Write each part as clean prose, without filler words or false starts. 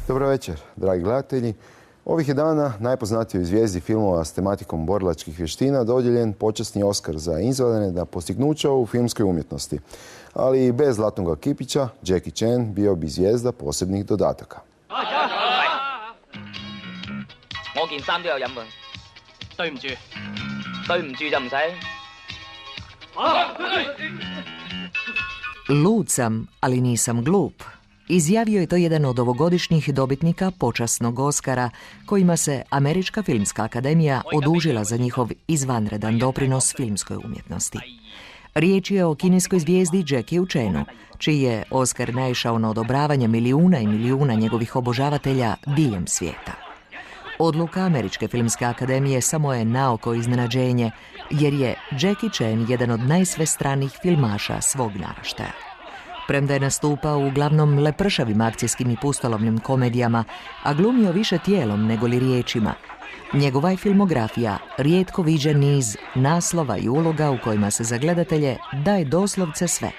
Dobro večer, dragi gledatelji. Ovih je dana najpoznatijoj zvijezdi filmova s tematikom borilačkih vještina dodijeljen počasni Oskar za izvanredna postignuća u filmskoj umjetnosti. Ali i bez zlatnog kipića, Jackie Chan bio bi zvijezda posebnih dodataka. Lud sam, ali nisam glup. Izjavio je to jedan od ovogodišnjih dobitnika počasnog Oskara, kojima se Američka filmska akademija odužila za njihov izvanredan doprinos filmskoj umjetnosti. Riječ je o kineskoj zvijezdi Jackieu Chanu, čiji je Oskar naišao na odobravanje milijuna i milijuna njegovih obožavatelja diljem svijeta. Odluka Američke filmske akademije samo je naoko iznenađenje, jer je Jackie Chan jedan od najsvestranijih filmaša svog naraštaja. Premda je nastupao uglavnom lepršavim akcijskim i pustolovnim komedijama, a glumio više tijelom nego li riječima, njegova je filmografija rijetko viđen niz naslova i uloga u kojima se za gledatelje daje doslovce sve.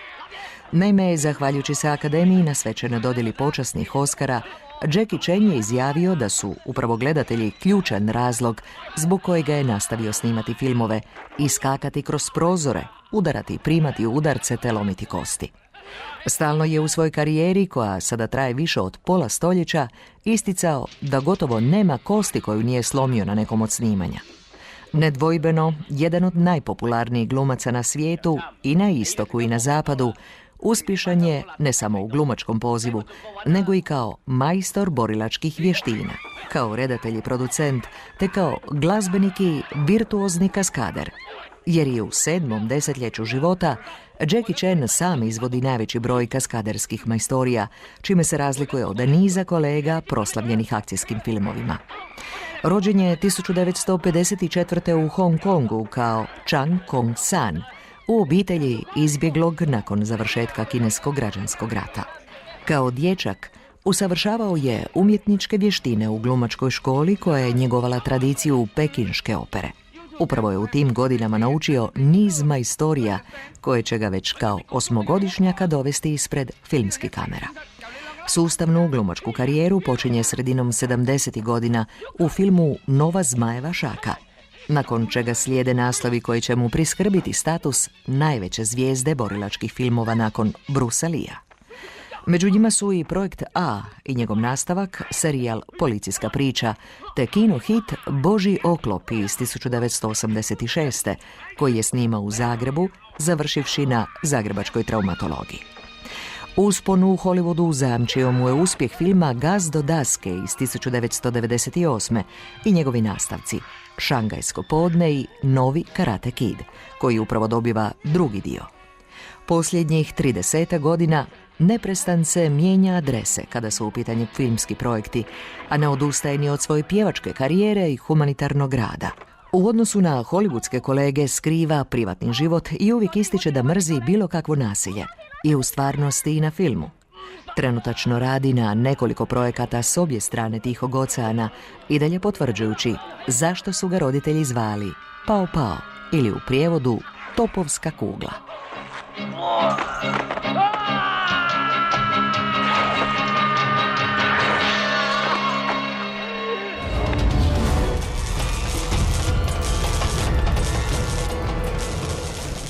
Naime, zahvaljujući se akademiji na svečanoj dodjeli počasnih Oskara, Jackie Chan je izjavio da su upravo gledatelji ključan razlog zbog kojega je nastavio snimati filmove, iskakati kroz prozore, udarati i primati udarce te lomiti kosti. Stalno je u svojoj karijeri, koja sada traje više od pola stoljeća, isticao da gotovo nema kosti koju nije slomio na nekom od snimanja. Nedvojbeno, jedan od najpopularnijih glumaca na svijetu i na istoku i na zapadu, uspješan je ne samo u glumačkom pozivu, nego i kao majstor borilačkih vještina, kao redatelj i producent, te kao glazbenik i virtuozni kaskader. Jer je u 7. desetljeću života Jackie Chan sam izvodi najveći broj kaskaderskih majstorija, čime se razlikuje od niza kolega proslavljenih akcijskim filmovima. Rođen je 1954. u Hong Kongu kao Chang Kong San, u obitelji izbjeglog nakon završetka kineskog građanskog rata. Kao dječak usavršavao je umjetničke vještine u glumačkoj školi koja je njegovala tradiciju pekinške opere. Upravo je u tim godinama naučio niz majstorija koje će ga već kao 8-godišnjaka dovesti ispred filmskih kamera. Sustavnu glumačku karijeru počinje sredinom 70. godina u filmu Nova zmajeva šaka, nakon čega slijede naslovi koji će mu priskrbiti status najveće zvijezde borilačkih filmova nakon Bruce Leea. Među njima su i Projekt A i njegov nastavak, serijal Policijska priča, te kino hit Božji oklop iz 1986. koji je snimao u Zagrebu, završivši na zagrebačkoj traumatologiji. Uspon u Hollywoodu zajamčio mu je uspjeh filma Gaz do daske iz 1998. i njegovi nastavci Šangajsko podne i Novi Karate Kid, koji upravo dobiva drugi dio. Posljednjih 30 godina neprestance mijenja adrese kada su u pitanju filmski projekti, a ne odustaje ni od svoje pjevačke karijere i humanitarnog rada. U odnosu na hollywoodske kolege skriva privatni život i uvijek ističe da mrzi bilo kakvo nasilje, i u stvarnosti i na filmu. Trenutačno radi na nekoliko projekata s obje strane Tihog oceana, i dalje potvrđujući zašto su ga roditelji zvali Pao Pao, ili u prijevodu Topovska kugla.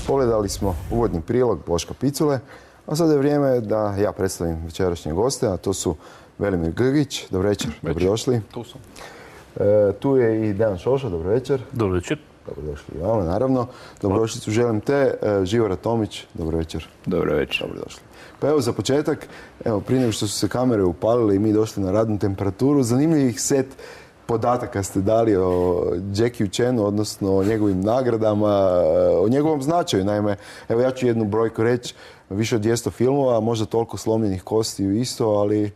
Pogledali smo uvodni prilog Boška Picule, a sada je vrijeme da ja predstavim večerašnje goste, a to su Velimir Grgić, dobro večer, dobrodošli. Tu sam. Tu je i Dejan Šoša, dobro večer. Dobro večer. Dobrodošli i vama, naravno. Dobrodošlicu želim te, Živora Tomić, dobro večer. Dobro večer. Dobrodošli. Pa evo za početak, prije nego što su se kamere upalile i mi došli na radnu temperaturu, zanimljivih set podataka ste dali o Jackie Chanu, odnosno o njegovim nagradama, o njegovom značaju. Naime, evo ja ću jednu brojku reći, više od 200 filmova, možda toliko slomljenih kostiju isto, ali...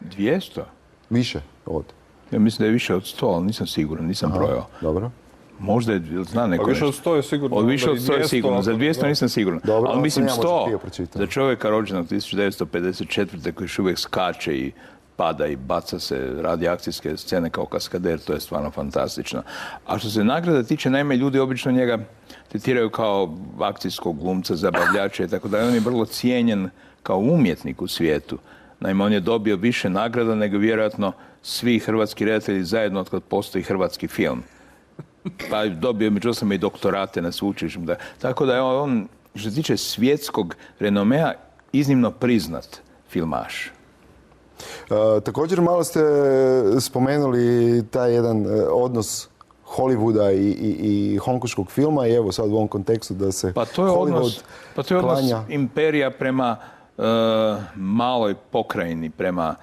200? Više od. Ja mislim da je više od 100, ali nisam siguran, nisam brojao. Dobro. Možda je, zna neko više od 100 je sigurno. Više od 100 je sigurno, za 200 nisam siguran. Dobro, ali mislim 100 za čovjeka rođenog 1954. koji još uvijek skače i pada i baca se, radi akcijske scene kao kaskader, to je stvarno fantastično. A što se nagrada tiče, naime, ljudi obično njega tretiraju kao akcijskog glumca, zabavljača i tako da. On je vrlo cijenjen kao umjetnik u svijetu. Naime, on je dobio više nagrada nego vjerojatno svi hrvatski redatelji zajedno od kad postoji hrvatski film. Pa dobio među ostalima i doktorate na sveučilištu. Tako da je on, što se tiče svjetskog renomea, iznimno priznat filmaš. Također malo ste spomenuli taj jedan odnos Hollywooda i hongkonškog filma i evo sad u ovom kontekstu da se Hollywood odnos imperija prema maloj pokrajini, prema,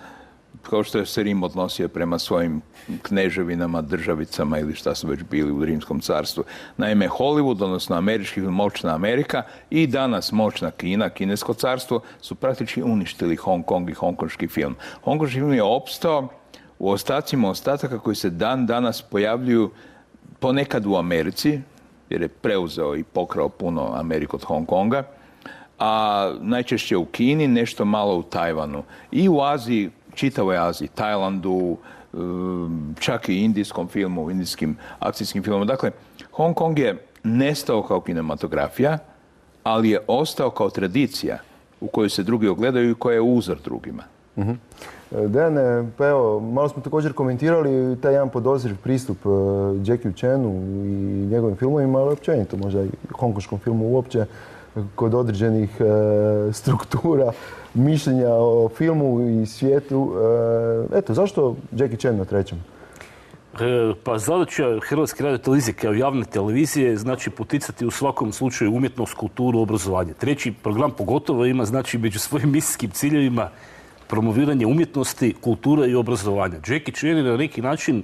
kao što je se Rim odnosio prema svojim kneževinama, državicama ili šta su već bili u Rimskom carstvu. Naime, Hollywood, odnosno američki film, moćna Amerika i danas moćna Kina, kinesko carstvo, su praktički uništili Hong Kong i hongkonški film. Hongkonški film je opstao u ostacima ostataka koji se danas pojavljuju ponekad u Americi, jer je preuzeo i pokrao puno Ameriku od Hong Konga, a najčešće u Kini, nešto malo u Tajvanu. I u Aziji, čitavoj Aziji, Tajlandu, čak i indijskom filmu, indijskim akcijskim filmom. Dakle, Hong Kong je nestao kao kinematografija, ali je ostao kao tradicija u kojoj se drugi ogledaju i koja je uzor drugima. Dejane, pa evo, malo smo također komentirali taj jedan podozriv pristup Jackie Chanu i njegovim filmovima, ali općenito možda i hongkonškom filmu uopće, kod određenih struktura mišljenja o filmu i svijetu. Eto, zašto Jackie Chan na trećem? Pa zadaća Hrvatske radiotelevizije kao javne televizije znači poticati u svakom slučaju umjetnost, kulturu, obrazovanje. Treći program pogotovo ima znači među svojim misijskim ciljevima promoviranje umjetnosti, kulture i obrazovanja. Jackie Chan na neki način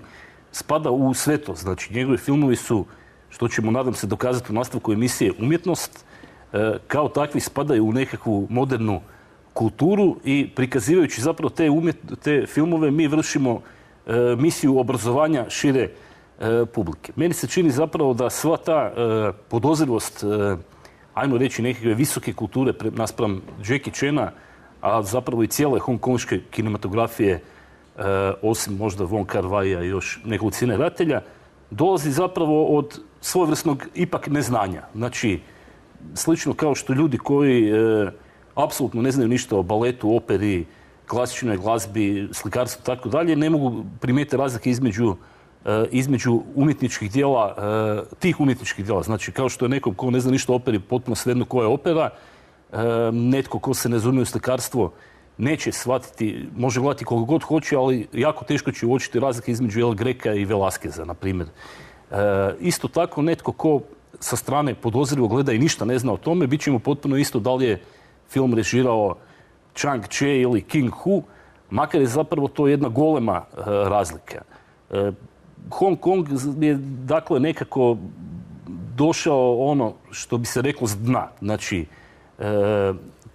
spada u sve to. Znači njegovi filmovi su, što ćemo nadam se dokazati u nastavku emisije, umjetnost, kao takvi spadaju u nekakvu modernu kulturu i prikazivajući zapravo te filmove mi vršimo misiju obrazovanja šire publike. Meni se čini zapravo da sva ta podozrivost, ajmo reći nekakve visoke kulture naspram Jackie Chana, a zapravo i cijele hongkonške kinematografije, osim možda Wong Kar-waia i još nekolicine redatelja, dolazi zapravo od svojevrsnog ipak neznanja. Znači, slično kao što ljudi koji apsolutno ne znaju ništa o baletu, operi, klasičnoj glazbi, slikarstvu i tako dalje, ne mogu primijetiti razlike između umjetničkih dijela, tih umjetničkih dijela. Znači, kao što je nekom ko ne zna ništa o operi, potpuno svejedno koja je opera, netko ko se ne razumije u slikarstvo neće shvatiti, može gledati koliko god hoće, ali jako teško će uočiti razlike između El Greka i Velasqueza, na primjer. Isto tako, netko ko sa strane podozrivo gleda i ništa ne zna o tome, bit će mu potpuno isto da li je film režirao Chang Che ili King Hu, makar je zapravo to jedna golema razlika. Hong Kong je dakle nekako došao ono što bi se reklo s dna. Znači,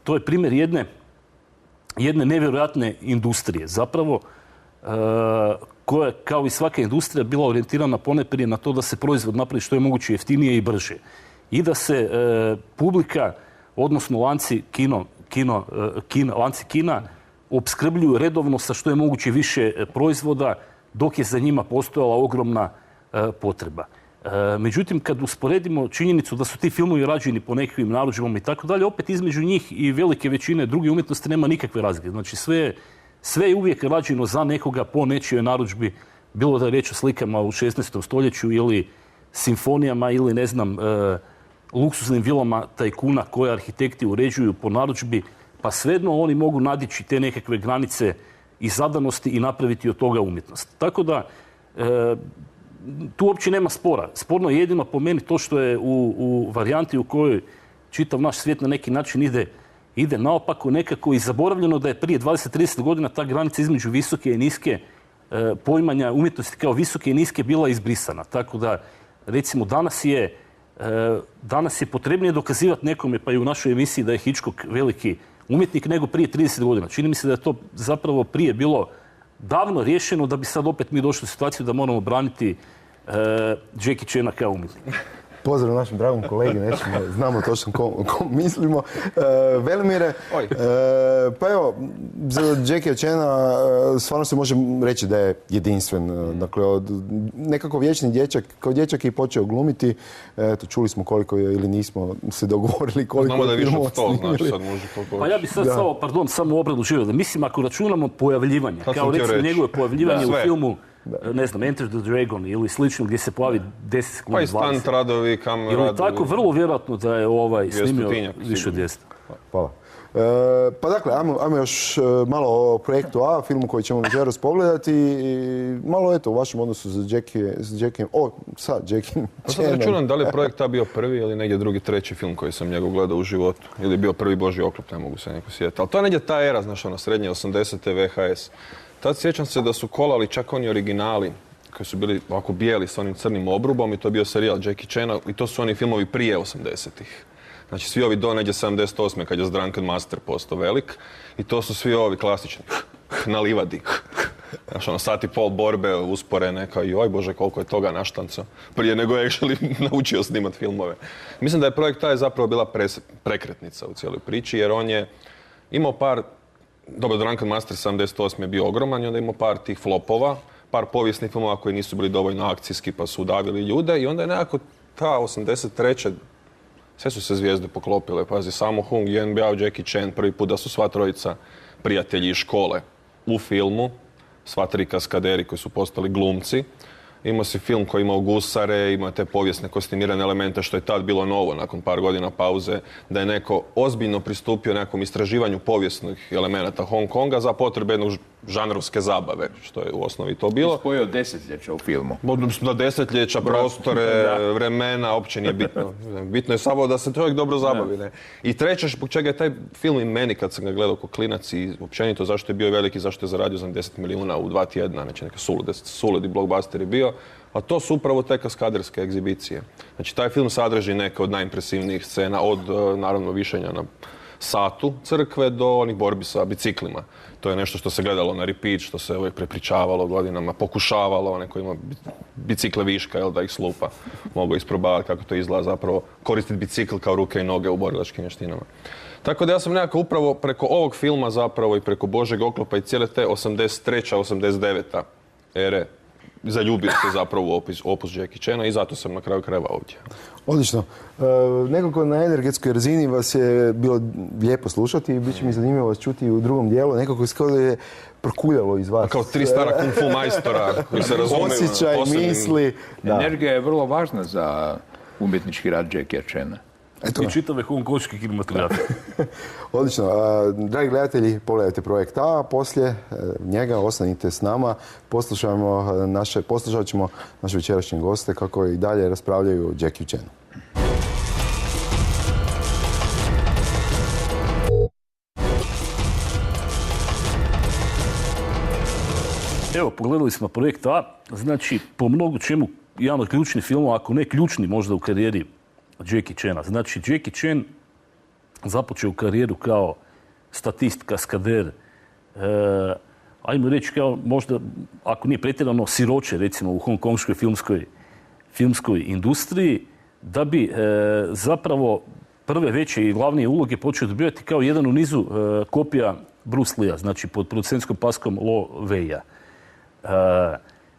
to je primjer jedne nevjerojatne industrije. Zapravo, koja kao i svaka industrija bila orijentirana ponajprije na to da se proizvod napravi što je moguće jeftinije i brže. I da se publika, odnosno lanci kina, opskrbljuju redovno sa što je moguće više proizvoda, dok je za njima postojala ogromna potreba. Međutim, kad usporedimo činjenicu da su ti filmovi rađeni po nekakvim narudžbama i tako dalje, opet između njih i velike većine druge umjetnosti nema nikakve razlike. Znači, sve je uvijek rađeno za nekoga po nečijoj narudžbi, bilo da je riječ o slikama u 16. stoljeću ili simfonijama ili, ne znam, luksuznim vilama tajkuna koje arhitekti uređuju po narudžbi, pa svejedno oni mogu nadići te nekakve granice i zadanosti i napraviti od toga umjetnost. Tako da, tu uopće nema spora. Sporno je jedino po meni to što je u varijanti u kojoj čitav naš svijet na neki način ide naopako nekako i zaboravljeno da je prije 20-30 godina ta granica između visoke i niske poimanja umjetnosti kao visoke i niske bila izbrisana. Tako da, recimo, danas je potrebnije dokazivati nekome, pa i u našoj emisiji, da je Hitchcock veliki umjetnik nego prije 30 godina. Čini mi se da je to zapravo prije bilo davno riješeno, da bi sad opet mi došli u situaciju da moramo braniti Jackie Chana kao umjetnika. Pozdrav našem dragom kolegi, znamo točno ko mislimo. Velimire, pa evo, za Jackie Chana stvarno se može reći da je jedinstven. Dakle, nekako vječni dječak, kao dječak je počeo glumiti. Eto, čuli smo koliko je, ili nismo se dogovorili koliko je filmova snimili. Sad može toliko. Pa ja bi sad samo obradu živio. Mislim, ako računamo pojavljivanje, kao recimo njegove pojavljivanje u filmu, ne znam, Enter the Dragon ili slično, gdje se pojavi 10 sekundi, 20. Pa i stunt radovi, kam radovi. Ili tako, vrlo vjerojatno da je snimio više od 200. Hvala. Pa dakle, ajmo još malo o projektu A, filmu koji ćemo večeras pogledati. Malo eto, u vašem odnosu sa Jackiem. Pa sad računam da li je projekt A bio prvi ili negdje drugi, treći film koji sam njegov gledao u životu. Ili je bio prvi Božji oklop, ne mogu se neko sjetiti. Ali to je negdje ta era, znaš, srednje 80. VHS. Tad sjećam se da su kolali čak oni originali koji su bili ovako bijeli s onim crnim obrubom i to je bio serijal Jackie Chana i to su oni filmovi prije 80-ih. Znači svi ovi do negdje 78. kad je Drunken Master postao velik i to su svi ovi klasični na livadi. Znaš, sat i pol borbe usporene kao joj bože koliko je toga naštanco prije nego je actually naučio snimat filmove. Mislim da je projekt taj zapravo bila prekretnica u cijeloj priči jer on je imao par. Dobro, Drunken Master 78 je bio ogroman i onda imao par tih flopova, par povijesnih filmova koji nisu bili dovoljno akcijski pa su udavili ljude i onda je nekako ta 83. Sve su se zvijezde poklopile. Pazi, Sammo Hung, Yuen Biao, Jackie Chan, prvi put da su sva trojica prijatelji iz škole u filmu, sva tri kaskaderi koji su postali glumci. Imao si film koji imao gusare, imao te povijesne kostimirane elemente, što je tad bilo novo nakon par godina pauze, da je neko ozbiljno pristupio nekom istraživanju povijesnih elemenata Hong Konga za potrebe jednog žanrovske zabave, što je u osnovi to bilo. Spojio desetljeća u filmu. Da, desetljeća, prostore, vremena, uopće nije bitno. Bitno je samo da se čovjek dobro zabavi. Ne? I treće, zbog čega je taj film i meni kad sam ga gledao kao klinac i općenito zašto je bio veliki, zašto je zaradio za 10 milijuna u 2 tjedna, znači neka suludi blockbuster je bio, a to su upravo te kaskaderske egzibicije. Znači, taj film sadrži neke od najimpresivnijih scena, od naravno višenja na satu crkve do onih borbi sa biciklima. To je nešto što se gledalo na repeat, što se uvijek prepričavalo godinama, pokušavalo, onaj koji ima bicikle viška, da ih slupa, mogu isprobavati kako to izgleda zapravo, koristiti bicikl kao ruke i noge u borilačkim vještinama. Tako da ja sam nekako upravo preko ovog filma zapravo i preko Božjeg oklopa i cijele te 83. 89. ere zaljubio se zapravo u opus Jackie Chana i zato sam na kraju krajeva ovdje. Odlično. Nekako na energetskoj razini vas je bilo lijepo slušati i bit će mi zanimljivo vas čuti u drugom dijelu. Nekako iskada je prokuljalo iz vas. Kao 3 stara kung fu majstora koji se razumiju. Osjećaj, misli. Energija je vrlo važna za umjetnički rad Jackie Chana. I čitave hongkonške kinematografije. Odlično. Dragi gledatelji, pogledajte projekt A, poslije njega ostanite s nama, poslušat ćemo naše večerašnje goste kako i dalje raspravljaju o Jackie Chanu. Evo, pogledali smo projekt A, znači po mnogo čemu jedan od ključnih filmova, ako ne ključni možda u karijeri Jackie Chana. Znači, Jackie Chan započeo karijeru kao statist, kaskader, ajmo reći kao možda, ako nije pretjerano, siroče recimo u hongkonškoj filmskoj industriji, da bi zapravo prve veće i glavnije uloge počeo dobivati kao jedan u nizu kopija Bruce Lee-a, znači pod producentskom paskom Lo Wei-a.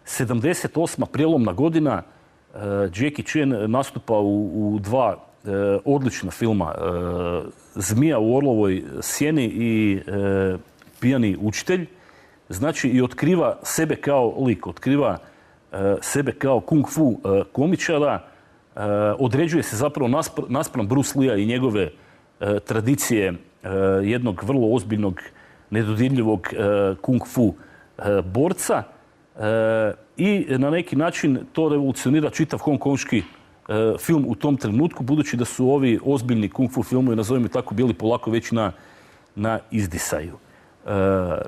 78. prijelomna godina, Jackie Chan nastupa u 2 odlična filma, Zmija u orlovoj sjeni i Pijani učitelj. Znači i otkriva sebe kao lik, otkriva sebe kao kung fu komičara, određuje se zapravo naspram Bruce Lee-a i njegove tradicije jednog vrlo ozbiljnog, nedodirljivog kung fu borca. I na neki način to revolucionira čitav hongkonški film u tom trenutku, budući da su ovi ozbiljni kung fu filmovi, nazovimo tako, bili polako već na izdisaju.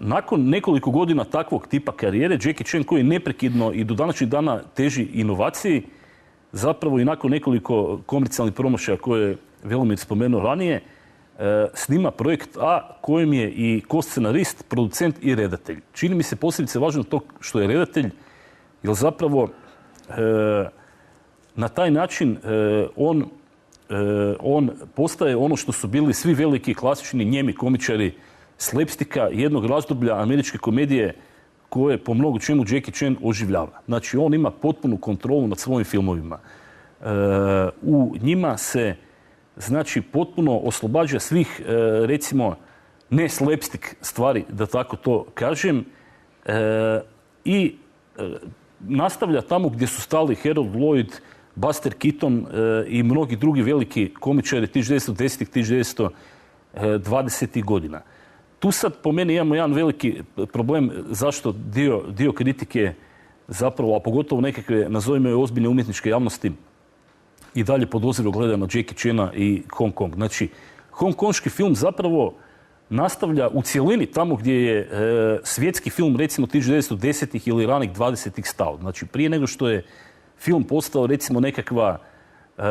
Nakon nekoliko godina takvog tipa karijere, Jackie Chan koji neprekidno i do današnjih dana teži inovaciji, zapravo i nakon nekoliko komercijalnih promošaja koje je Velimir spomenuo ranije, snima projekt A kojem je i ko-scenarist, producent i redatelj. Čini mi se posebice važno to što je redatelj, jer zapravo na taj način on postaje ono što su bili svi veliki klasični njemi komičari slapsticka jednog razdoblja američke komedije koje po mnogo čemu Jackie Chan oživljava. Znači on ima potpunu kontrolu nad svojim filmovima. U njima se znači potpuno oslobađa svih recimo ne slapstick stvari, da tako to kažem, i nastavlja tamo gdje su stali Harold Lloyd, Buster Keaton i mnogi drugi veliki komičari 1910. 1920. godina. Tu sad po meni imamo jedan veliki problem zašto dio kritike zapravo, a pogotovo nekakve, nazovimo je ozbiljne umjetničke javnosti, i dalje podozrivo gleda na Jackie Chana i Hong Kong. Znači, hongkonški film zapravo nastavlja u cjelini tamo gdje je svjetski film recimo 1910. ili ranih 20. stao. Znači, prije nego što je film postao recimo nekakva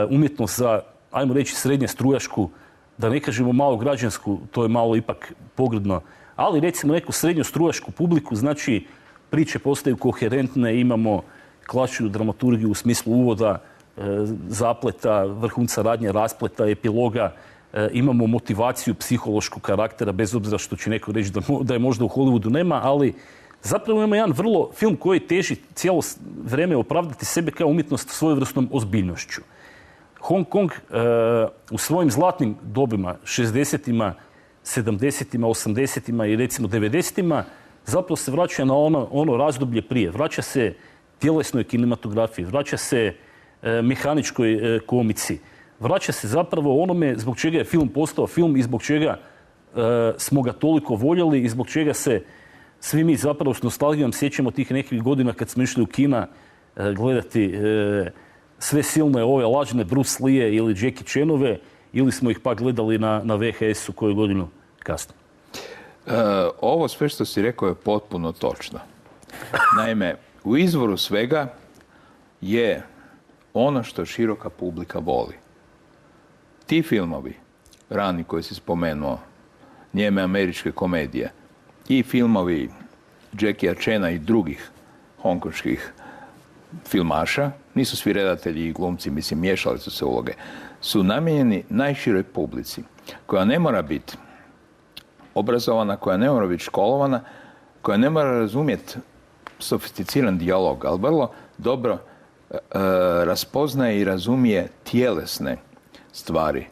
umjetnost za, ajmo reći, srednje strujašku, da ne kažemo malo građansku, to je malo ipak pogrdno, ali recimo neku srednju strujašku publiku, znači priče postaju koherentne, imamo klasičnu dramaturgiju u smislu uvoda, zapleta, vrhunca radnje, raspleta, epiloga, imamo motivaciju psihološkog karaktera, bez obzira što će neko reći da je možda u Hollywoodu nema, ali zapravo ima jedan vrlo film koji teži cijelo vrijeme opravdati sebe kao umjetnost svojevrsnom ozbiljnošću. Hong Kong u svojim zlatnim dobima, 60-ima, 70-ima, 80-ima i recimo 90-ima, zapravo se vraća na ono razdoblje prije. Vraća se tjelesnoj kinematografiji, vraća se mehaničkoj komici. Vraća se zapravo onome zbog čega je film postao film i zbog čega smo ga toliko voljeli i zbog čega se svi mi zapravo s nostalgijom sjećamo tih nekih godina kad smo išli u kina gledati sve silne ove lažne Bruce Lee ili Jackie Chanove, ili smo ih pak gledali na VHS-u koju godinu kasnije. Ovo sve što si rekao je potpuno točno. Naime, u izvoru svega je ono što široka publika voli. Ti filmovi, rani koji si spomenuo, njeme američke komedije, i filmovi Jackie Chana i drugih hongkonških filmaša, nisu svi redatelji i glumci, mislim, miješali su se uloge, su namijenjeni najširoj publici, koja ne mora biti obrazovana, koja ne mora biti školovana, koja ne mora razumjeti sofisticiran dijalog, ali vrlo dobro raspoznaje i razumije tjelesne stvari,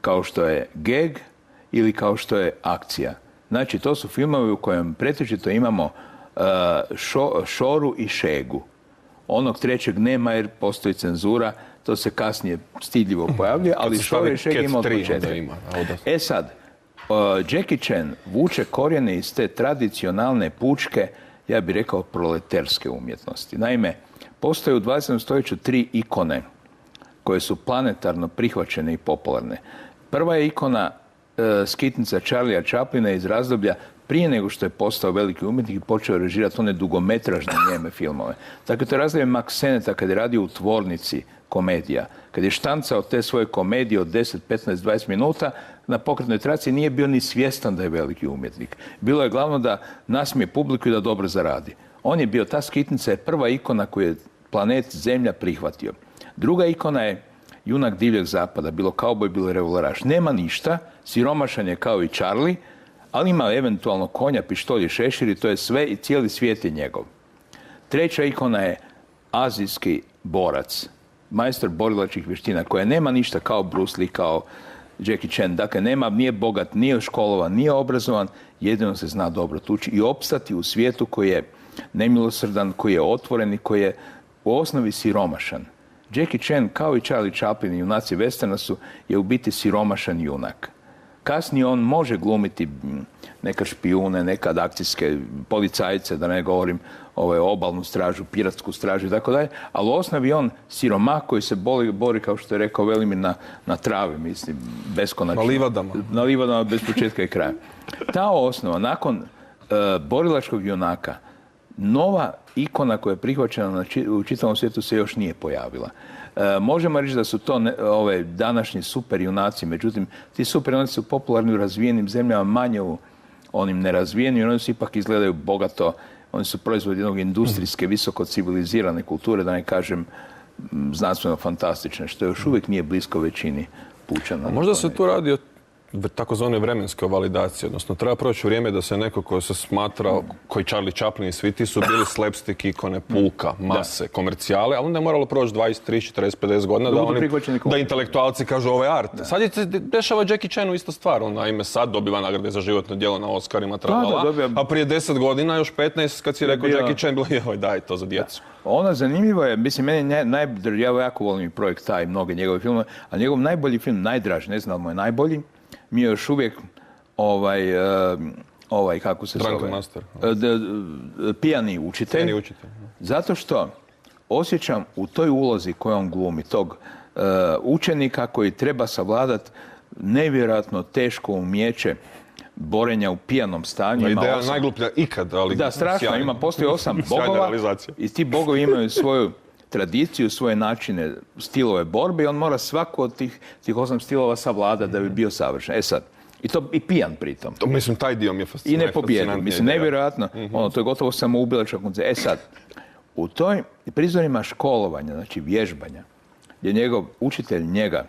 kao što je geg ili kao što je akcija. Znači, to su filmovi u kojem pretežito imamo šoru i šegu. Onog trećeg nema jer postoji cenzura, to se kasnije stidljivo pojavljuje, ali šoru i šegu ima od početka. E sad, Jackie Chan vuče korijene iz te tradicionalne pučke, ja bih rekao, proleterske umjetnosti. Naime, postoje u 20. stoljeću 3 ikone koje su planetarno prihvaćene i popularne. Prva je ikona skitnica Charlie'a Chaplina iz razdoblja prije nego što je postao veliki umjetnik i počeo režirati one dugometražne njeme filmove. Dakle, to je razdoblje Max Senneta kad je radio u tvornici komedija. Kad je štancao te svoje komedije od 10, 15, 20 minuta, na pokretnoj traci nije bio ni svjestan da je veliki umjetnik. Bilo je glavno da nasmije publiku i da dobro zaradi. On je bio, ta skitnica je prva ikona koju je planet Zemlja prihvatio. Druga ikona je junak divljeg zapada, bilo kauboj, bilo revolveraš. Nema ništa, siromašan je kao i Charlie, ali ima eventualno konja, pištolj i šešir i to je sve i cijeli svijet je njegov. Treća ikona je azijski borac, majstor borilačkih vještina, koja nema ništa kao Bruce Lee, kao Jackie Chan. Dakle, nije bogat, nije školovan, nije obrazovan, jedino se zna dobro tući i opstati u svijetu koji je nemilosrdan, koji je otvoren i koji je u osnovi siromašan. Jackie Chan, kao i Charlie Chaplin i junaci westerna je u biti siromašan junak. Kasnije on može glumiti nekad špijune, nekad akcijske policajce, da ne govorim obalnu stražu, piratsku stražu i tako dalje, ali u osnovi on siromah koji se bori, kao što je rekao Velimir, na travi, mislim, beskonačno. Na livadama bez početka i kraja. Ta osnova, nakon borilačkog junaka, nova ikona koja je prihvaćena u čitavom svijetu se još nije pojavila. Možemo reći da su to današnji super junaci, međutim, ti super junaci su popularni u razvijenim zemljama, manje u onim nerazvijenim, oni su ipak izgledaju bogato, oni su proizvod jednog industrijske, visoko civilizirane kulture, da ne kažem znanstveno fantastične, što još uvijek nije blisko većini pučana. Možda se tu radi o takozvane vremenske validacije, odnosno treba proći vrijeme da se neko ko se smatra, koji Charlie Chaplin i svi ti su bili slapstick ikone, pulka, mase, komercijale, ali onda je moralo proći 20, 30, 40, 50 godina da intelektualci kažu ovo je art. Sad se dešava Jackie Chanu ista stvar, on naime sad dobiva nagrade za životno djelo na Oscarima, a prije 10 godina, još 15, kad si rekao Jackie Chan, bilo je daj to za djecu. Ona zanimljivo je, mislim, meni ja jako volim projekt taj, mnoge njegove filmove, a njegov najbolji film, najdraži, ne znam da mu je najbolji, mi je još uvijek kako se zove? Master. Pijani učitelj. Zato što osjećam u toj ulozi koju on glumi, tog učenika koji treba savladati nevjerojatno teško umijeće borenja u pijanom stanju. Ideja najgluplja ikad, ali da, strašno, postoji 8 bogova i ti bogovi imaju svoju tradiciju, svoje načine, stilove borbe i on mora svaku od tih 8 stilova savladati da bi bio savršen. Sad, i pijan pritom. Mislim, taj dio mi je fascinantniji. I ne pobjedi. Mislim, nevjerojatno. To je gotovo samoubilačka koncepcija. Sad, u toj prizorima školovanja, znači vježbanja, gdje njegov učitelj njega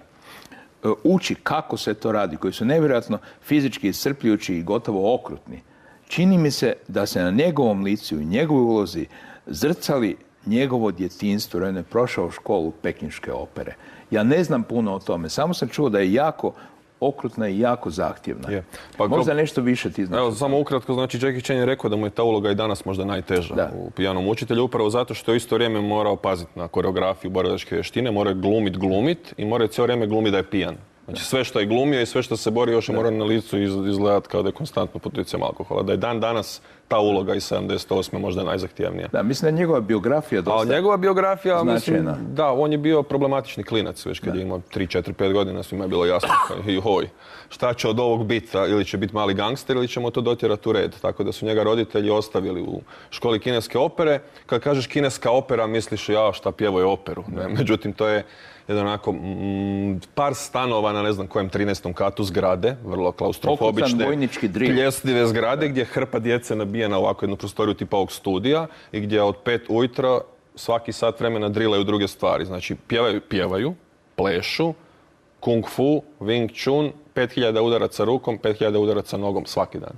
uči kako se to radi, koji su nevjerojatno fizički iscrpljujući i gotovo okrutni, čini mi se da se na njegovom licu i njegovoj ulozi zrcali njegovo djetinjstvo, jer on je prošao školu pekinške opere. Ja ne znam puno o tome, samo sam čuo da je jako okrutna i jako zahtjevna. Možda nešto više ti znaš. Evo, samo ukratko, znači Jackie Chan je rekao da mu je ta uloga i danas možda najteža u Pijanom učitelju, upravo zato što je u isto vrijeme morao paziti na koreografiju, borilačke vještine, mora glumit i mora cijelo vrijeme glumiti da je pijan. Znači sve što je glumio i sve što se bori još je mora na licu izgledati kao da je konstantno pod utjecajem alkohola. Da je dan danas ta uloga iz 78. možda najzahtjevnija. Da, mislim da je njegova biografija dosta značajna. Njegova biografija, mislim, da, on je bio problematični klinac već kad je imao 3, 4, 5 godina, svima je bilo jasno šta će od ovog biti, ili će biti mali gangster ili ćemo to dotjerati u red. Tako da su njega roditelji ostavili u školi kineske opere. Kad kažeš kineska opera, misliš šta pjevaju operu. Ne? Međutim, to je jedan onako par stanova na ne znam kojem 13. katu zgrade, vrlo klaustrofobične, pljesnive zgrade gdje hrpa djece nabija na ovako jednu prostoriju tipa ovog studija i gdje od 5 ujutro svaki sat vremena drilaju druge stvari. Znači pjevaju, plešu, kung fu, wing chun, 5000 udaraca rukom, 5000 udaraca nogom svaki dan.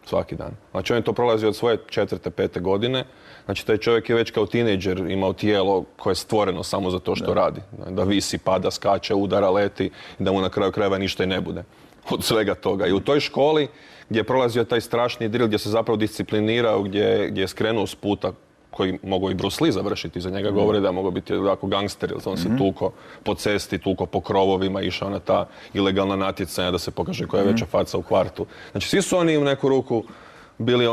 Svaki dan. Znači on je to prolazi od svoje 4. 5. godine. Znači taj čovjek je već kao tinejdžer imao tijelo koje je stvoreno samo za to što radi. Da visi, pada, skače, udara, leti i da mu na kraju krajeva ništa i ne bude od svega toga. I u toj školi gdje je prolazio taj strašni drill, gdje se zapravo disciplinirao, gdje je skrenuo s puta koji mogao i Bruce Lee završiti, za njega govore da je mogao biti jako gangster, jer on se tuko po cesti, tuko po krovovima, išao na ta ilegalna natjecanja da se pokaže koja je veća faca u kvartu. Znači svi su oni u neku ruku bili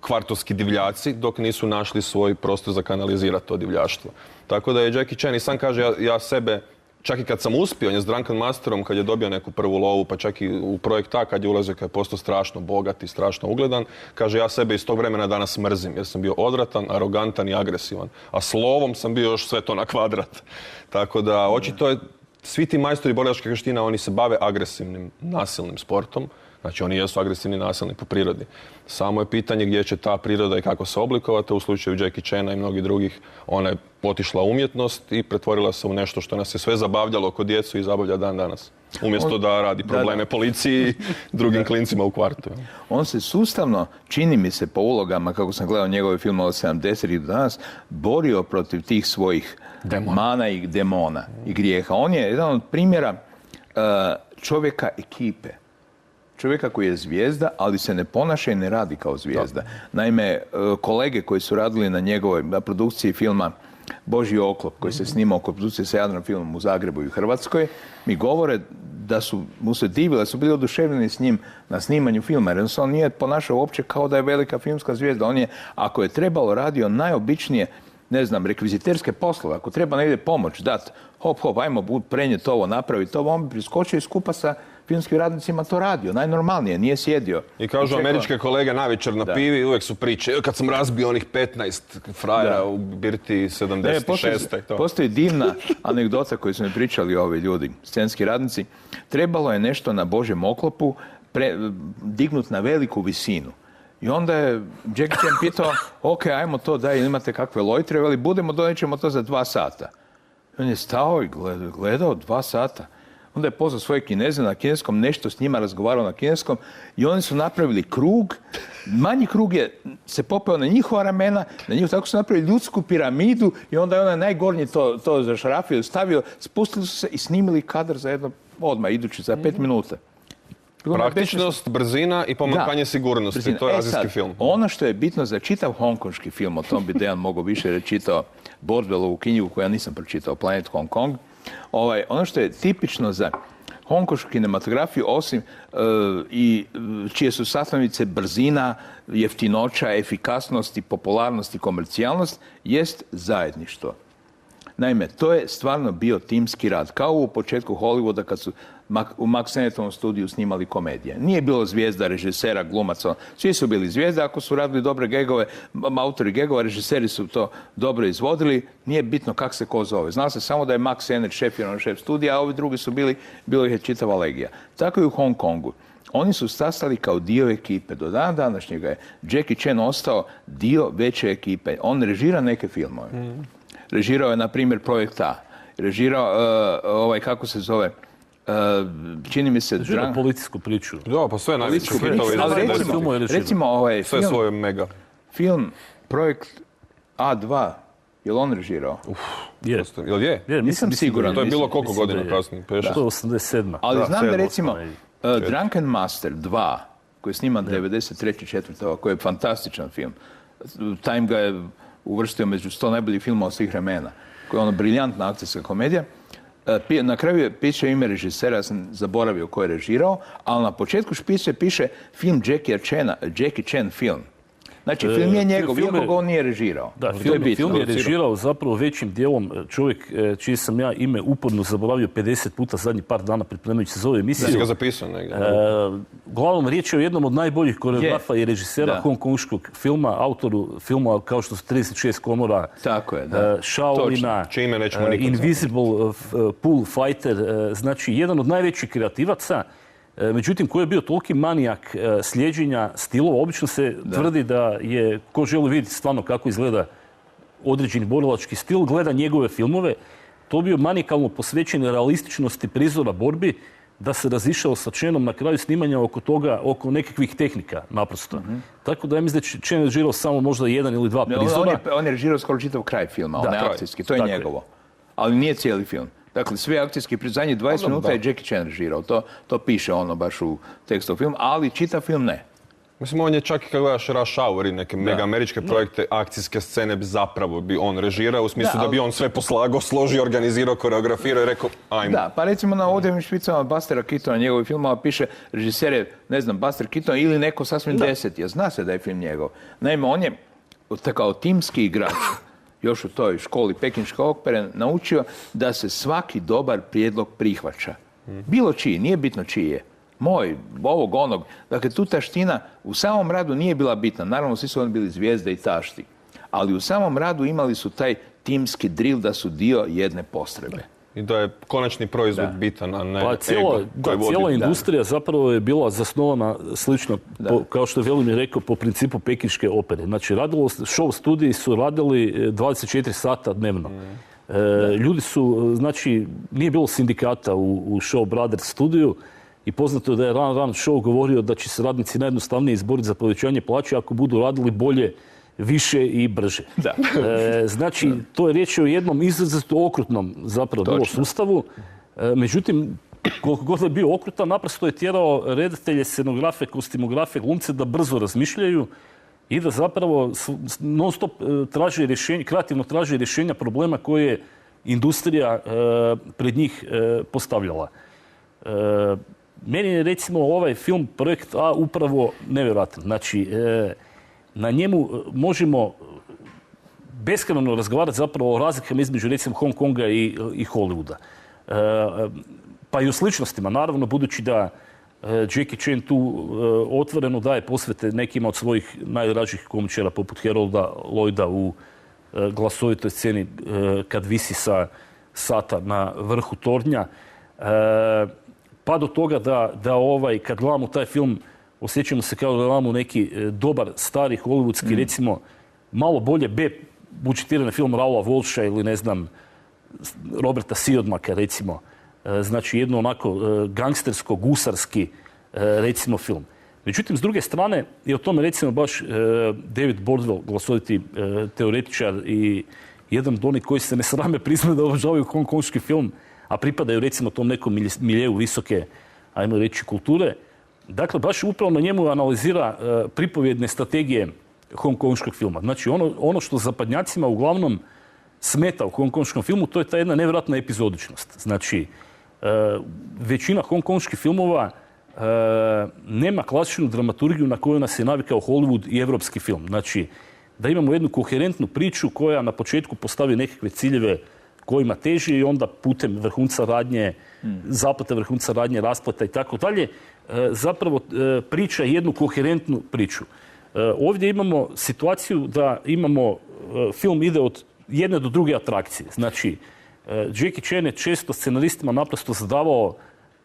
kvartovski divljaci dok nisu našli svoj prostor za kanalizirati to divljaštvo. Tako da je Jackie Chan i sam kaže ja sebe, čak i kad sam uspio, on je s Drunken Masterom, kad je dobio neku prvu lovu, pa čak i u projekt A, kad je ulazio, kad je postao strašno bogat i strašno ugledan, kaže ja sebe iz tog vremena danas mrzim, jer sam bio odratan, arogantan i agresivan. A s lovom sam bio još sve to na kvadrat. Tako da, očito je, svi ti majstori borilačkih vještina, oni se bave agresivnim, nasilnim sportom. Znači oni jesu agresivni, nasilni po prirodi. Samo je pitanje gdje će ta priroda i kako se oblikovati. U slučaju Jackie Chana i mnogih drugih, ona je otišla u umjetnost i pretvorila se u nešto što nas je sve zabavljalo oko djecu i zabavlja dan danas. Umjesto da radi probleme policiji i drugim klincima u kvartu. On se sustavno, čini mi se po ulogama, kako sam gledao njegove filmove od 70-ih do danas, borio protiv tih svojih mana i demona i grijeha. On je jedan od primjera čovjeka ekipe. Čovjeka koji je zvijezda, ali se ne ponaša i ne radi kao zvijezda. Naime, kolege koji su radili na njegovoj produkciji filma Božji oklop koji se snimao kod produkcije sa Jadran filmom u Zagrebu i u Hrvatskoj, mi govore da su mu se divili, da su bili oduševljeni s njim na snimanju filma, jer on nije ponašao uopće kao da je velika filmska zvijezda. On je, ako je trebalo, radio najobičnije, ne znam, rekviziterske poslove. Ako treba negdje pomoć dati, hop, ajmo prenijeti ovo, napraviti ovo, on bi priskočio i skupa sa filmskim radnicima to radio. Najnormalnije, nije sjedio. I kažu američke kolege navečer na pivi, uvijek su priče. Kad sam razbio onih 15 frajera u Birti 76. Postoji divna anegdota koju su mi pričali ovi ljudi, scenski radnici. Trebalo je nešto na Božjem oklopu dignut na veliku visinu. I onda je Jackie Chan pitao, ok, ajmo to, daj, imate kakve lojtre, ali donećemo to za 2 sata. I on je stao i gledao 2 sata. Onda je pozvao svoje Kineze na kineskom, nešto s njima razgovarao na kineskom i oni su napravili krug. Manji krug se popeo na njihova ramena, tako su napravili ljudsku piramidu i onda je onaj najgornji to zašrafio, stavio, spustili su se i snimili kadar za jedno, odmah, idući za 5 minuta. Praktičnost, brzina i pomakanje sigurnosti. Brzina. To je azijski film. Ono što je bitno za čitav hongkonški film, o tom bi Dejan mogao više reći, čitao Bordwellovu knjigu koju ja nisam pročitao, Planet Hong Kong. Ono što je tipično za hongkonšku kinematografiju, osim i čije su sastavnice brzina, jeftinoća, efikasnost i popularnost i komercijalnost, jest zajedništvo. Naime, to je stvarno bio timski rad, kao u početku Hollywooda kad su u Max Sennettovom studiju snimali komedije. Nije bilo zvijezda, režisera, glumaca, svi su bili zvijezde, ako su radili dobre gegove, autori gegova, režiseri su to dobro izvodili, nije bitno kako se ko zove. Zna se samo da je Max Sennett šef studija, a ovi drugi su bilo ih je čitava legija. Tako i u Hong Kongu. Oni su stastali kao dio ekipe. Do dana današnjega je Jackie Chan ostao dio veće ekipe. On režira neke filmove. Režirao je, na primjer, Projekt A. Režirao, kako se zove, čini mi se... policijsku priču. Da, pa sve najveće hitove. Recimo, sve svoje mega. Film Projekt A2, je li on režirao? Jel je? Nisam siguran. To je bilo koliko godina kasnije? To je 87. Ali znam da, recimo, Drunken Master 2, koji je sniman 93. 4. koji je fantastičan film. Time ga je uvrstio među 100 najboljih filmova svih vremena, koja je ono briljantna akcijska komedija. Na kraju piše ime režisera, ja sam zaboravio ko je režirao, ali na početku špice piše film Jackie Chan film. Znači, film je njegov, iako ga on nije režirao. Da, film je režirao zapravo većim dijelom čovjek čiji sam ja ime uporno zaboravio 50 puta zadnjih par dana pripremajući se za ovu emisiju. Da si ga zapisao negdje. Uglavnom, riječ je o jednom od najboljih koreografa i režisera hongkonškog filma, autoru filma kao što su 36 komora, tako je, da. Shaolina, Invisible Pool Fighter, znači jedan od najvećih kreativaca. Međutim, koji je bio toliki manijak slijeđenja stilova, obično se tvrdi da je, ko želi vidjeti stvarno kako izgleda određeni borilački stil, gleda njegove filmove, to bio manijakalno posvećen realističnosti prizora borbi, da se razišao sa Chanom na kraju snimanja oko toga, oko nekakvih tehnika, naprosto. Tako da ja mislim da je Chan režirao samo možda 1 ili 2 prizora. On je režirao skoro čitav kraj filma, on je akcijski, to je njegovo. Ali nije cijeli film. Dakle, sve akcijski zadnjih 20 minuta je Jackie Chan režirao. To piše ono baš u tekstu filmu, ali čitav film ne. Mislim, on je čak i kad gledaš Rush Hour i neke mega američke projekte, akcijske scene bi zapravo on režirao, u smislu da bi on sve poslagao, složio, organizirao, koreografirao i rekao, ajmo. Da, pa recimo na odjevnim špicama Bustera Keatona, njegovih filmova, piše režiser je, ne znam, Buster Keaton ili neko sasvim deseti. Zna se da je film njegov. Naime, on je kao timski igrač, još u toj školi pekinške opere, naučio da se svaki dobar prijedlog prihvaća. Bilo čiji, nije bitno čiji je. Moj, ovog, onog. Dakle, tu taština u samom radu nije bila bitna. Naravno, svi su oni bili zvijezde i tašti. Ali u samom radu imali su taj timski drill da su dio jedne postrojbe. I da je konačni proizvod bitan, a ne ego koji vodi. Cijela industrija zapravo je bila zasnovana slično, kao što je Velimir rekao, po principu pekinške opere. Znači, show studiji su radili 24 sata dnevno. Ljudi su, znači, nije bilo sindikata u Shaw Brothers studiju i poznato je da je Run Show govorio da će se radnici najjednostavnije izboriti za povećanje plaće ako budu radili bolje, više i brže. Znači, to je riječ o jednom izrazito okrutnom zapravo sustavu. Međutim, koliko god je bio okrutan, naprosto je tjerao redatelje, scenografe, kostimografe, glumce da brzo razmišljaju i da zapravo non stop kreativno traži rješenja problema koje je industrija pred njih postavljala. Meni je recimo ovaj film Projekt A upravo nevjerojatan. Znači, na njemu možemo beskrajno razgovarati zapravo o razlikama između recimo Hong Konga i Hollywooda. Pa i o sličnostima, naravno, budući da Jackie Chan tu otvoreno daje posvete nekima od svojih najdražih komičara poput Harolda Lloyda u glasovitoj sceni kad visi sa sata na vrhu tornja. Pa do toga da kad gledamo taj film, osjećamo se kao da gledamo neki dobar, stari hollywoodski, recimo malo bolje budžetirani film Raula Walsha ili ne znam, Roberta Siodmaka, recimo. Znači jedno onako gangstersko, gusarski, recimo, film. Međutim, s druge strane, i o tome recimo baš David Bordwell, glasoviti teoretičar i jedan od onih koji se ne srame priznaju da obožavaju hongkonški film, a pripadaju recimo tom nekom miljeu visoke, ajmo reći, kulture. Dakle, baš upravo na njemu analizira pripovjedne strategije hongkonškog filma. Znači, ono što zapadnjacima uglavnom smeta u hongkonškom filmu, to je ta jedna nevjerojatna epizodičnost. Znači, većina hongkonških filmova nema klasičnu dramaturgiju na koju nas je navikao Hollywood i evropski film. Znači, da imamo jednu koherentnu priču koja na početku postavi nekakve ciljeve kojima teži i onda putem vrhunca radnje, zapleta vrhunca radnje, raspleta i tako dalje, zapravo priča jednu koherentnu priču. Ovdje imamo situaciju da imamo film ide od jedne do druge atrakcije. Znači, Jackie Chan je često scenaristima naprosto zadavao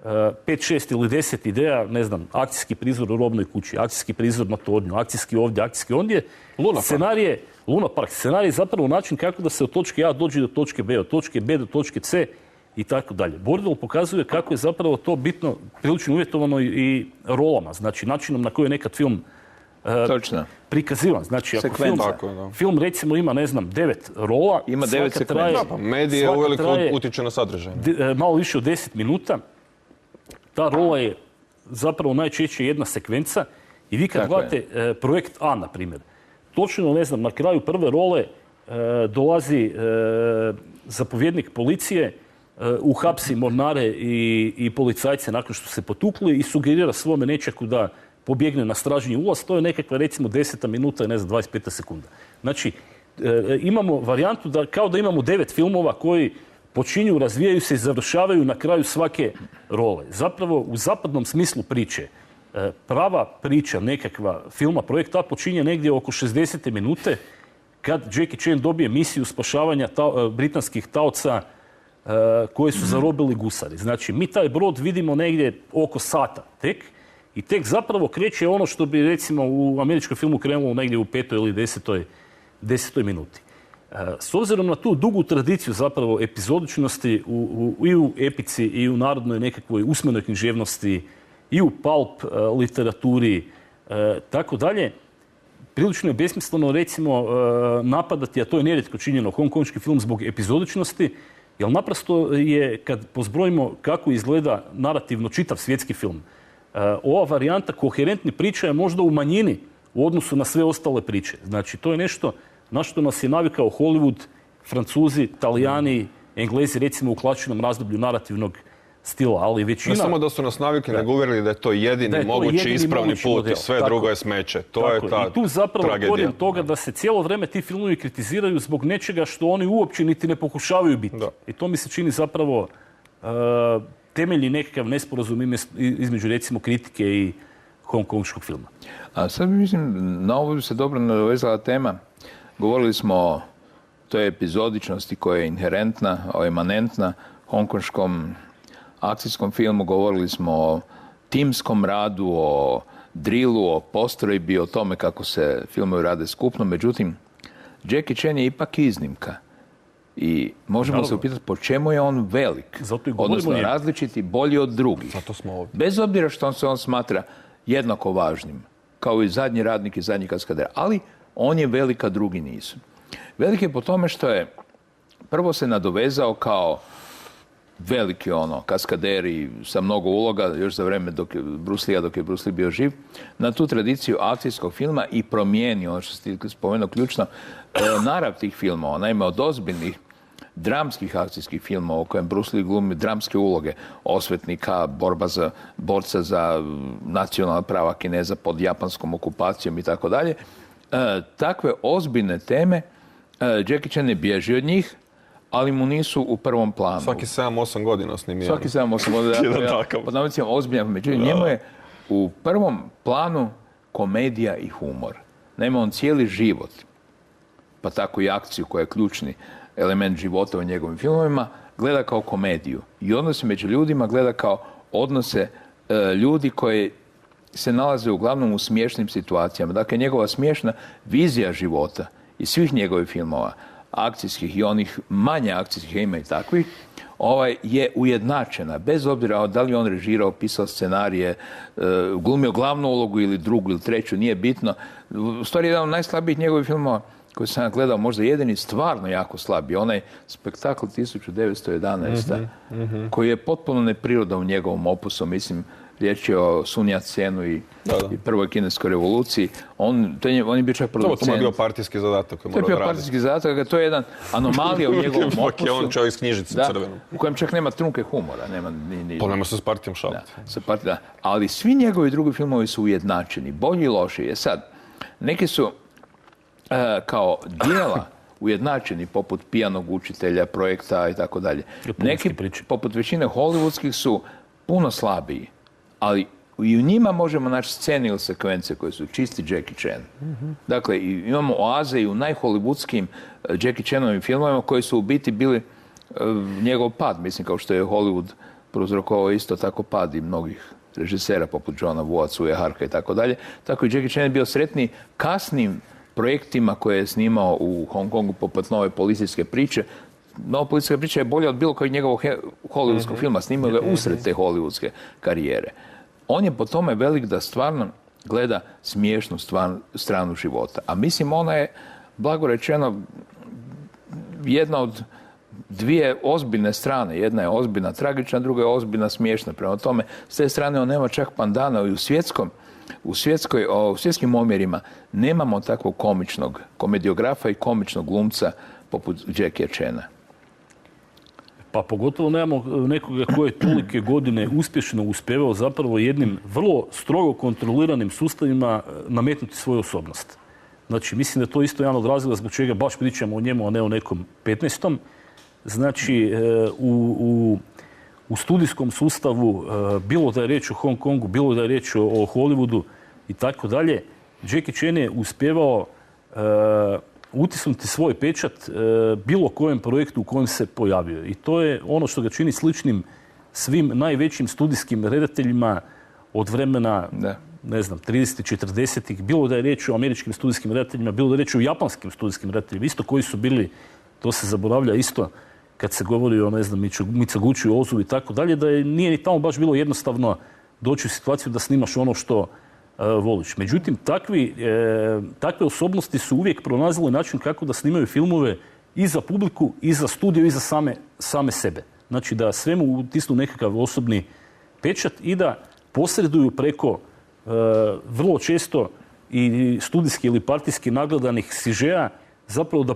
5, 6 ili 10 ideja, ne znam, akcijski prizor u robnoj kući, akcijski prizor na tornju, akcijski ovdje, akcijski ondje. Luna Park. Scenarij je zapravo način kako da se od točke A dođe do točke B, od točke B do točke C i tako dalje. Bordwell pokazuje kako je zapravo to bitno, prilično uvjetovano i rolama, znači načinom na koji je nekad film prikazivan. Znači, ako film recimo ima, ne znam, 9 rola, ima 9 sekvenca. Medije uveliko utiču na sadržaj. Malo više od 10 minuta. Ta rola je zapravo najčešće jedna sekvenca i vi kad gledate Projekt A, na primjer, točno, ne znam, na kraju prve role dolazi zapovjednik policije, uhapsi mornare i policajce nakon što se potukli i sugerira svome nečaku da pobjegne na stražnji ulaz. To je nekakva, recimo, 10 minuta i, ne znam, 25 sekunda. Znači, imamo varijantu da kao da imamo 9 filmova koji počinju, razvijaju se i završavaju na kraju svake role. Zapravo, u zapadnom smislu priče, prava priča nekakva filma Projekt A počinje negdje oko 60. minute kad Jackie Chan dobije misiju spašavanja britanskih taoca koje su zarobili gusari. Znači, mi taj brod vidimo negdje oko sata tek i tek zapravo kreće ono što bi recimo u američkom filmu krenulo negdje u 5. ili 10. minuti. S obzirom na tu dugu tradiciju zapravo epizodičnosti i u epici i u narodnoj nekakvoj usmenoj književnosti i u pulp literaturi, tako dalje, prilično je besmisleno recimo napadati, a to je nerijetko činjeno, hongkonški film zbog epizodičnosti, jer naprosto je, kad pozbrojimo kako izgleda narativno čitav svjetski film, ova varijanta koherentni priča je možda u manjini u odnosu na sve ostale priče. Znači, to je nešto na što nas je navikao Hollywood, Francuzi, Talijani, Englezi, recimo u klasičnom razdoblju narativnog stila, ali većina... Ne samo da su nas navikli, nego uvjerili da je to jedini mogući ispravni put model. I sve drugo je smeće. To je ta tragedija. I tu zapravo korijen toga da se cijelo vrijeme ti filmovi kritiziraju zbog nečega što oni uopće niti ne pokušavaju biti. Da. I to mi se čini zapravo temeljni nekakav nesporazum između recimo kritike i hongkonškog filma. A sad mislim, na ovo bi se dobro nadovezala tema. Govorili smo o toj epizodičnosti koja je inherentna, emanentna hongkonškom akcijskom filmu, govorili smo o timskom radu, o drillu, o postrojbi, o tome kako se filmovi rade skupno. Međutim, Jackie Chan je ipak iznimka. I možemo se upitati po čemu je on velik, odnosno različiti, bolji od drugih. Zato smo ovdje. Bez obzira što se on smatra jednako važnim, kao i zadnji radnik i zadnji kaskader, ali on je velik, a drugi nisu. Velik je po tome što je prvo se nadovezao kao veliki kaskaderi sa mnogo uloga, još za vreme dok je Bruce Lee bio živ, na tu tradiciju akcijskog filma i promijenio, ono što ste spomenuo ključno, narav tih filmova. Naime, od ozbiljnih dramskih akcijskih filmova u kojem Bruce Lee glumi dramske uloge, osvetnika, borca za nacionalna prava Kineza pod japanskom okupacijom i tako dalje, takve ozbiljne teme, Jackie Chan ne bježi od njih, ali mu nisu u prvom planu. Svaki 7-8 godina snimio. Svaki 7-8 godina. Pod navodnicima ozbiljan, međutim, njemu je u prvom planu komedija i humor. Naime, on cijeli život, pa tako i akciju koja je ključni element života u njegovim filmovima, gleda kao komediju. I odnose među ljudima gleda kao odnose ljudi koji se nalaze uglavnom u smiješnim situacijama. Dakle, njegova smiješna vizija života i svih njegovih filmova, akcijskih i onih manje akcijskih, ima i takvih, je ujednačena. Bez obzira da li on režirao, pisao scenarije, glumio glavnu ulogu ili drugu ili treću, nije bitno. U stvari, jedan od najslabijih njegovih filmova koji sam gledao, možda jedini stvarno jako slabi, onaj spektakl 1911. Koji je potpuno neprirodan u njegovom opusu. Mislim, riječ je o Sun Yat-senu i prvoj kineskoj revoluciji. On je bio čak producent. To je bio partijski zadatak. To je bio partijski zadatak, to je jedan anomalija u njegovom opusu. Je on čovjek s knjižicom crvenom. U kojem čak nema trunke humora. Pa nema se s partijom šaliti. Ali svi njegovi drugi filmovi su ujednačeni, bolji i loši. Je sad, neki su kao dijela ujednačeni, poput Pijanog učitelja, Projekta i tako dalje. Neki, poput većine hollywoodskih, su puno slabiji, ali i u njima možemo naći scene ili sekvence koje su čisti Jackie Chan. Dakle, imamo oaze i u najhollywoodskim Jackie Chanovim filmovima koji su u biti bili njegov pad, mislim, kao što je Hollywood prouzrokovao isto tako pad i mnogih režisera poput Johna Woo, Tsui Harka i tako dalje. Tako i Jackie Chan je bio sretniji kasnim projektima koje je snimao u Hong Kongu poput Nove policijske priče. Nova policijska priča je bolja od bilo kojeg njegovog hollywoodskog filma. Snimao ga usred te hollywoodske karijere. On je po tome velik da stvarno gleda smiješnu stranu života. A mislim, ona je, blago rečeno, jedna od dvije ozbiljne strane. Jedna je ozbiljna tragična, druga je ozbiljna smiješna. Prema tome, s te strane on nema čak pandana i u svjetskim omjerima nemamo takvog komičnog komediografa i komičnog glumca poput Jackie Chana. Pa pogotovo nemamo nekoga koji je tolike godine uspješno uspjevao zapravo jednim vrlo strogo kontroliranim sustavima nametnuti svoju osobnost. Znači, mislim da je to isto jedan od razloga zbog čega baš pričamo o njemu, a ne o nekom 15. Znači, u studijskom sustavu, bilo da je riječ o Hong Kongu, bilo da je riječ o Hollywoodu i tako dalje, Jackie Chan je uspjevao utisnuti svoj pečat bilo kojem projektu u kojem se pojavio. I to je ono što ga čini sličnim svim najvećim studijskim redateljima od vremena, ne znam, 30. 40. Bilo da je riječ o američkim studijskim redateljima, bilo da je riječ o japanskim studijskim redateljima, isto koji su bili, to se zaboravlja isto, kad se govori o, ne znam, Micoguchi, Ozu i tako dalje, da nije ni tamo baš bilo jednostavno doći u situaciju da snimaš ono što voliš. Međutim, takve osobnosti su uvijek pronalazile način kako da snimaju filmove i za publiku, i za studio, i za same sebe. Znači da svemu utisnu nekakav osobni pečat i da posreduju preko vrlo često i studijski ili partijski nagledanih sižeja, zapravo da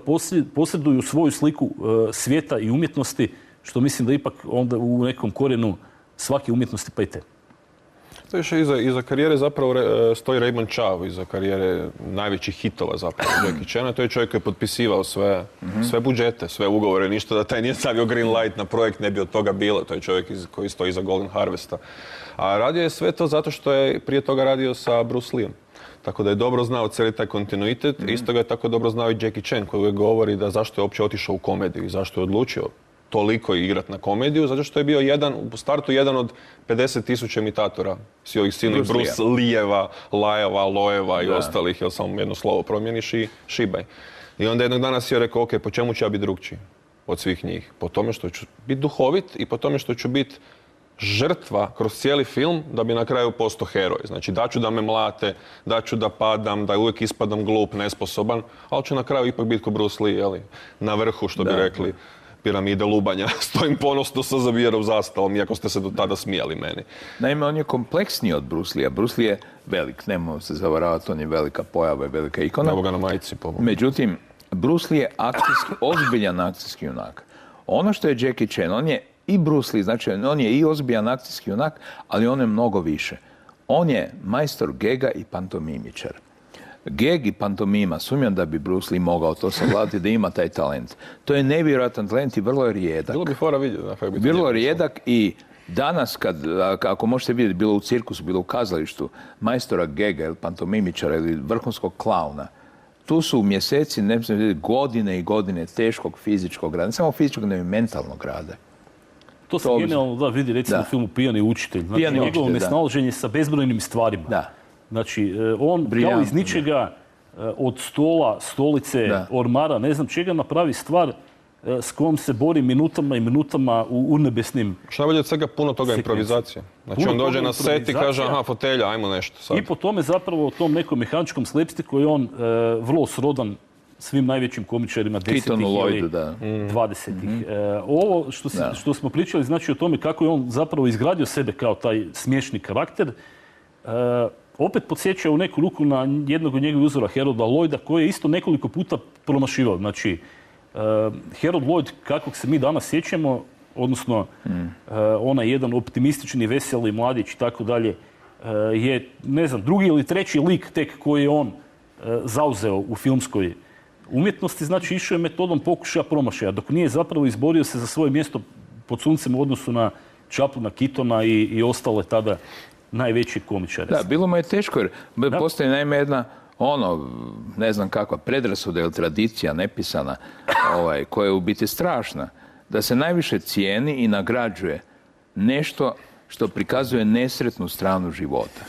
posreduju svoju sliku svijeta i umjetnosti, što mislim da ipak onda u nekom korijenu svake umjetnosti pa i te. To još iza karijere zapravo stoji Raymond Chow, iza karijere najvećih hitova zapravo Jackie Chana. To je čovjek koji je potpisivao sve budžete, sve ugovore, ništa da taj nije stavio green light na projekt, ne bi od toga bilo. To je čovjek koji stoji iza Golden Harvesta. A radio je sve to zato što je prije toga radio sa Bruce Leeom. Tako da je dobro znao cijeli taj kontinuitet. Isto ga je tako dobro znao i Jackie Chan koji uvijek govori da zašto je uopće otišao u komediju i zašto je odlučio toliko igrati na komediju, zato što je bio u startu jedan od 50,000 imitatora. Svi ovih silnih Bruce Leeva, Lajeva, Lojeva i ostalih, jer samo jedno slovo promijeniš i šibaj. I onda jednog dana si je rekao, ok, po čemu ću ja biti drugčiji od svih njih? Po tome što ću biti duhovit i po tome što ću biti žrtva kroz cijeli film da bi na kraju postao heroj. Znači, daću da me mlate, daću da padam, da uvijek ispadam glup, nesposoban, ali ću na kraju ipak biti ko Bruce Lee, na vrhu, što bi rekli. piramide lubanja, stojim ponosno sa Zavijerom zastavom, iako ste se do tada smijali meni. Naime, on je kompleksniji od Bruce Lee-a. Bruce Lee je velik, nemojmo se zavaravati, on je velika pojava i velika ikona. Evo ga na majici, po-mojem. Međutim, Bruce Lee je ozbiljan akcijski junak. Ono što je Jackie Chan, on je i Bruce Lee, znači on je i ozbiljan akcijski junak, ali on je mnogo više. On je majstor gega i pantomimičar. Geg i pantomima, sumnjam da bi Bruce Lee mogao to savladati, da ima taj talent. To je nevjerojatan talent i vrlo je rijedak. Bilo bi fora vidjeti. Vrlo je rijedak i danas, ako možete vidjeti, bilo u cirkusu, bilo u kazalištu, majstora gega ili pantomimičara ili vrhunskog klauna, tu su mjeseci, ne znam, godine i godine teškog fizičkog rada. Ne samo fizičkog, nego i mentalnog rada. To se genijalno da vidi recimo u filmu Pijani učitelj. Znači, Pijani njegovo učitelj, nesnalaženje sa bezbrojnim stvarima. Da. Znači, on kao iz ničega, od stola, stolice, ormara, ne znam čega, napravi stvar s kojom se bori minutama i minutama u urnebesnim... Što najbolje od svega, puno toga improvizacije. Znači, on dođe na set i kaže, aha, fotelja, ajmo nešto sad. I po tome zapravo, tom nekom mehaničkom slapsticku je on vrlo srodan svim najvećim komičarima 10. ili 20. Ovo što smo pričali, znači o tome kako je on zapravo izgradio sebe kao taj smiješni karakter, opet podsjeća u neku ruku na jednog od njegovih uzora, Harolda Lloyda, koji je isto nekoliko puta promašivao. Znači, Harold Lloyd, kakvog se mi danas sjećamo, odnosno onaj jedan optimistični, veseli mladić i tako dalje, je, ne znam, drugi ili treći lik tek koji je on zauzeo u filmskoj umjetnosti, znači išao je metodom pokušaja promašaja, dok nije zapravo izborio se za svoje mjesto pod suncem u odnosu na Chaplina, Keatona i ostale tada najveći komičare. Da, bilo mu je teško jer postoji naime jedna ne znam kakva predrasuda ili tradicija nepisana koja je u biti strašna, da se najviše cijeni i nagrađuje nešto što prikazuje nesretnu stranu života.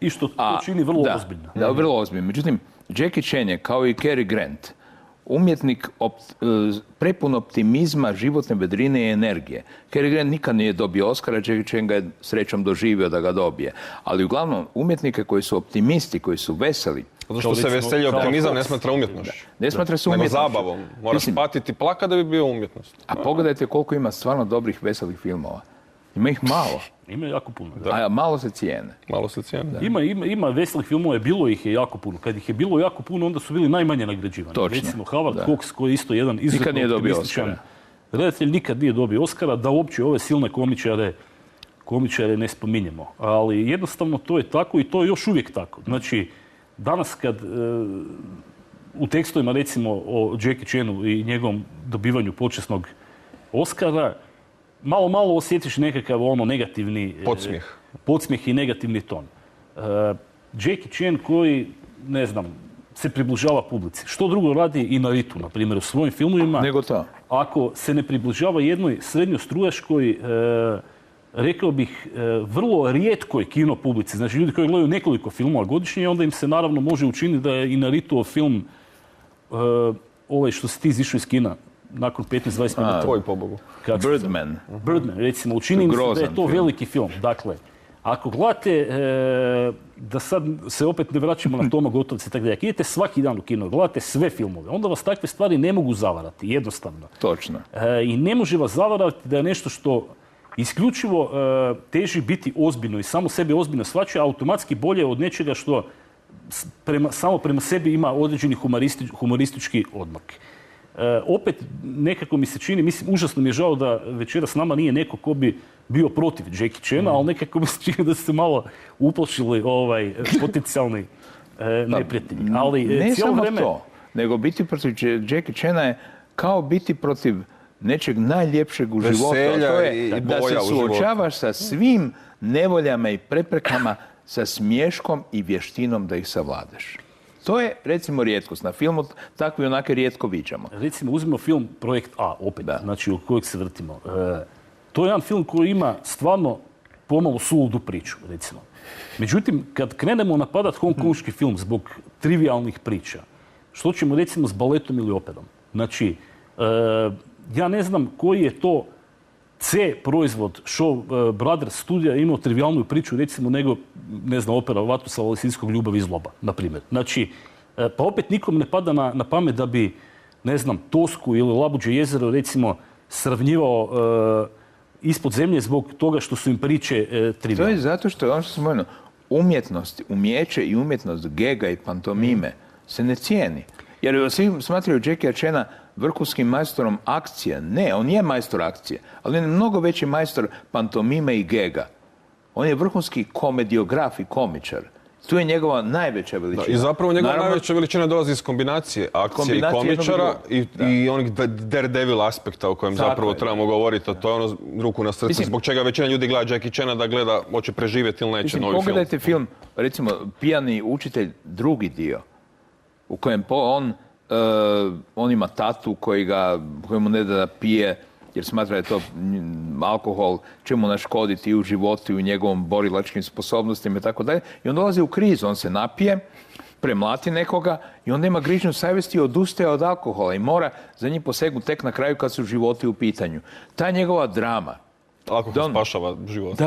I što to čini vrlo ozbiljno. Da, vrlo ozbiljno. Međutim, Jackie Chan je, kao i Cary Grant, umjetnik prepun optimizma, životne vedrine i energije. Cary Grant nikad nije dobio Oscara, Jackie Chan ga je srećom doživio da ga dobije. Ali uglavnom, umjetnike koji su optimisti, koji su veseli. Zato što se veselje optimizam ne smatra umjetnošću. Ne smatra se umjetnošću. Nego zabavom. Moraš patiti plaka da bi bio umjetnost. A pogledajte koliko ima stvarno dobrih, veselih filmova. Ima ih malo. Ima jako puno. A malo se cijene. Malo se cijene. Ima veselih filmova, bilo ih je jako puno. Kad ih je bilo jako puno, onda su bili najmanje nagrađivani. Točno. Recimo Howard Hawks, koji je isto jedan izuzetno optimističan redatelj, nikad nije dobio Oscara, da uopće ove silne komičare ne spominjemo. Ali jednostavno to je tako i to je još uvijek tako. Znači, danas kad u tekstovima recimo o Jackie Chanu i njegovom dobivanju počasnog Oscara, malo osjetiš nekakav negativni podsmijeh i negativni ton. Jackie Chan koji, ne znam, se približava publici. Što drugo radi i Inaritu, na primjer, u svojim filmovima. Nego to. Ako se ne približava jednoj srednjostrujaškoj, rekao bih, vrlo rijetkoj kino publici. Znači, ljudi koji gledaju nekoliko filmova godišnje, onda im se naravno može učiniti da je Inarituov film, ovaj što si ti izišao iz kina, nakon 15-20 minuta. Tvoj pobogu. Birdman. Birdman, recimo, učini mi se da je to veliki film. Dakle, ako gledate, da sad se opet ne vraćamo na Toma Gotovca i tako da, ako idete svaki dan u kino, gledate sve filmove, onda vas takve stvari ne mogu zavarati, jednostavno. Točno. I ne može vas zavarati da je nešto što isključivo teži biti ozbiljno i samo sebe ozbiljno shvaća, automatski bolje od nečega što samo prema sebi ima određeni humoristički odmak. Opet nekako mi se čini, mislim, užasno mi je žao da večera s nama nije neko ko bi bio protiv Jackie Chana, ali nekako mi se čini da su se malo uplašili potencijalni neprijatelji. Ali ne samo to, nego biti protiv Jackie Chana je kao biti protiv nečeg najljepšeg u životu. To je da se suočavaš sa svim nevoljama i preprekama, sa smiješkom i vještinom da ih savladaš. To je, recimo, rijetkost. Na filmu takvi onake rijetko viđamo. Recimo, uzmimo film Projekt A, opet, znači u kojeg se vrtimo. To je jedan film koji ima stvarno pomalo suludu priču, recimo. Međutim, kad krenemo napadati hongkonški film zbog trivialnih priča, što ćemo, recimo, s baletom ili operom? Znači, ja ne znam koji je to C proizvod Shaw Brothers studija imao trivialnu priču, recimo, nego, ne znam, opera Vatusa Valesinskog Ljubav i zloba, na primjer. Znači, pa opet nikom ne pada na pamet da bi, ne znam, Tosku ili Labuđe jezero, recimo, sravnjivao ispod zemlje zbog toga što su im priče trivialne. To je zato što je ono što sam spomenuo, umjetnost, umijeće i umjetnost gega i pantomime se ne cijeni. Jer svi smatraju Jackie Chana vrhunskim majstorom akcije. Ne, on je majstor akcije, ali on je mnogo veći majstor pantomime i gega. On je vrhunski komediograf i komičar. Tu je njegova najveća veličina. Da, i zapravo njegova najveća veličina dolazi iz kombinacije akcije i komičara i onih daredevil aspekta o kojem zapravo trebamo govoriti. A to je ono ruku na srce. Zbog čega većina ljudi gleda Jackie Chana da gleda hoće preživjeti ili neće novi film. Pogledajte film, recimo, Pijani učitelj, drugi dio, u kojem on ima tatu kojemu ne da pije, jer smatra da je to alkohol će mu naškoditi i u životu i u njegovom borilačkim sposobnostima i tako dalje. I on dolazi u krizu, on se napije, premlati nekoga i on nema grižnju savjesti i odustaje od alkohola i mora za njih posegnuti tek na kraju kad su životi u pitanju. Ta njegova drama. Alkohol spašava život.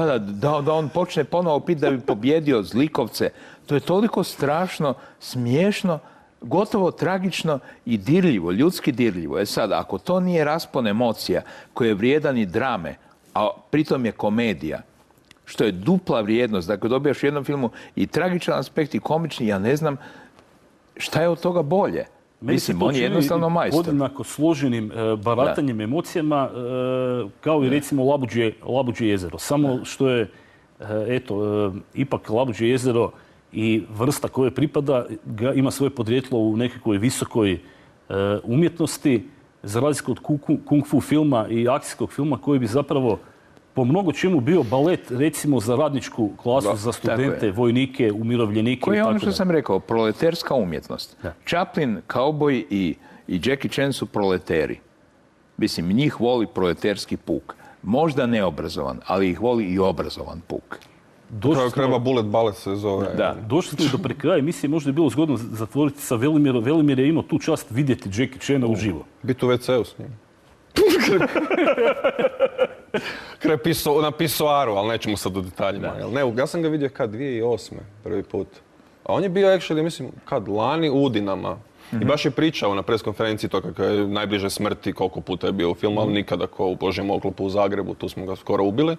Da on počne ponovo piti da bi pobjedio zlikovce. To je toliko strašno, smiješno, gotovo tragično i dirljivo, ljudski dirljivo. Sad, ako to nije raspon emocija koji je vrijedan i drame, a pritom je komedija, što je dupla vrijednost, dakle dobijaš u jednom filmu i tragičan aspekt i komični, ja ne znam šta je od toga bolje. Mislim, on je jednostavno majstor. Podjednako složenim baratanjem emocijama, kao i recimo Labuđe jezero. Samo što je, ipak Labuđe jezero i vrsta koje pripada ima svoje podrijetlo u nekakvoj visokoj umjetnosti, za razliku od kung fu filma i akcijskog filma koji bi zapravo po mnogo čemu bio balet, recimo za radničku klasu, za studente, vojnike, umirovljenike. Koji je ono što sam rekao, proleterska umjetnost. Da. Chaplin, Cowboy i Jackie Chan su proleteri. Mislim, njih voli proleterski puk. Možda neobrazovan, ali ih voli i obrazovan puk. Krema Bullet Ballet se zove. Da. Došli smo do prekraja emisije, možda je bilo zgodno zatvoriti sa Velimirom. Velimir je imao tu čast vidjeti Jackie Chana uživo. Biti u WC-u s njim. Na pisoaru, ali nećemo sad u detaljima. Ne, ja sam ga vidio 2008. prvi put. A on je bio actually, mislim, lani u Udinama. I baš je pričao na preskonferenciji to kako je najbliže smrti, koliko puta je bio u filmu, ali nikada ko u Božjem oklopu u Zagrebu, tu smo ga skoro ubili.